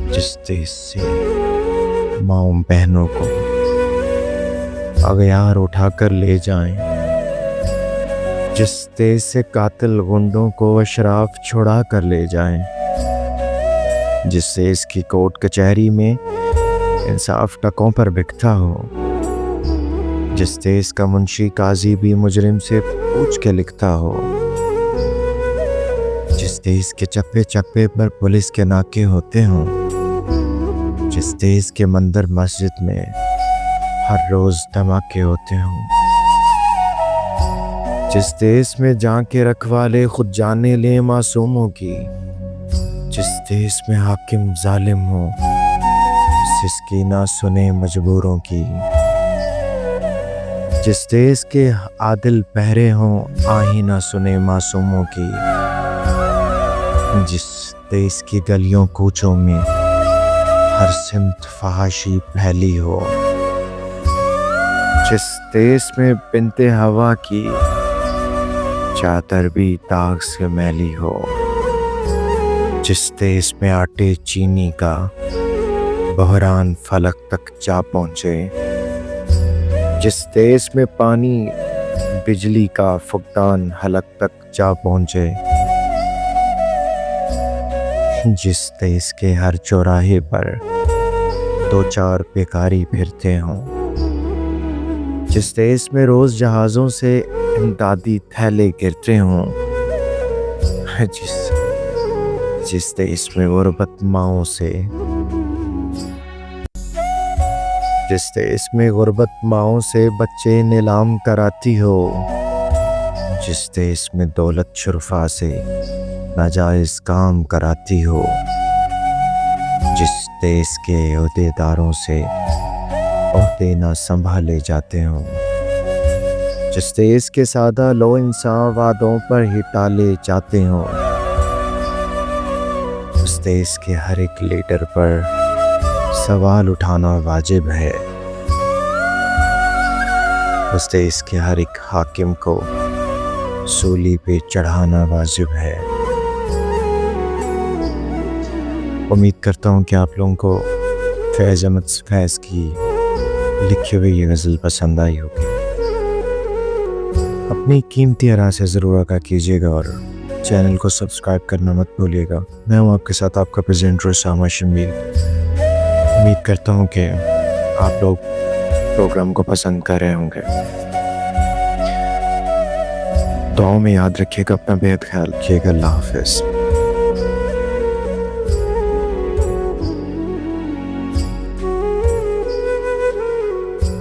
जिस देश से माँओं बहनों को अगयार उठाकर ले जाएं, जिस देश से कातिल गुंडों को अशराफ छुड़ा कर ले जाएं, जिस देश की कोर्ट कचहरी में इंसाफ टकों पर बिकता हो, जिस देश का मुंशी काजी भी मुजरिम से पूछ के लिखता हो, जिस देश के चप्पे चप्पे पर पुलिस के नाके होते हों, जिस देश के मंदिर मस्जिद में हर रोज धमाके होते हों, जिस देश में जाके रखवाले खुद जाने ले मासूमों की, जिस देश में हाकिम जालिम हो जिसकी ना सुने मजबूरों की, जिस देश के आदिल पहरे हों आही ना सुने मासूमों की, जिस देश की गलियों कूचों में हर सिमत फहाशी फैली हो, जिस देश में बिनते हवा की चादर भी दाग से मैली हो, जिस देश में आटे चीनी का बहरान फलक तक जा पहुंचे, जिस देश में पानी बिजली का फुकदान हलक तक जा पहुंचे, जिस देश के हर चौराहे पर दो चार बेकारी फिरते हों, जिस देश में रोज जहाज़ों से इमदादी थैले गिरते हों, जिस देश में गुर्बत माओं से जिस देश में गुर्बत माओं से बच्चे नीलाम कराती हो, जिस देश में दौलत शुरफा से नाजायज काम कराती हो, जिस देश के ओहदेदारों से ओहदे ना संभाले जाते हों, जिस देश के सादा लो इंसान वादों पर ही टाले जाते हों, उस देश के हर एक लीडर पर सवाल उठाना वाजिब है, उस देश के हर एक हाकिम को सूली पे चढ़ाना वाजिब है। उम्मीद करता हूँ कि आप लोगों को फैज़ अहमद फैज़ की लिखी हुई ये गज़ल पसंद आई होगी। अपनी कीमती आरा से ज़रूर आगाह कीजिएगा और चैनल को सब्सक्राइब करना मत भूलिएगा। मैं हूँ आपके साथ आपका प्रेजेंटर उसामा शमील। उम्मीद करता हूँ कि आप लोग प्रोग्राम को पसंद कर रहे होंगे। दुआओं में याद रखिएगा, अपना बेहद ख्याल रखिएगा। अल्लाह हाफ़िज़।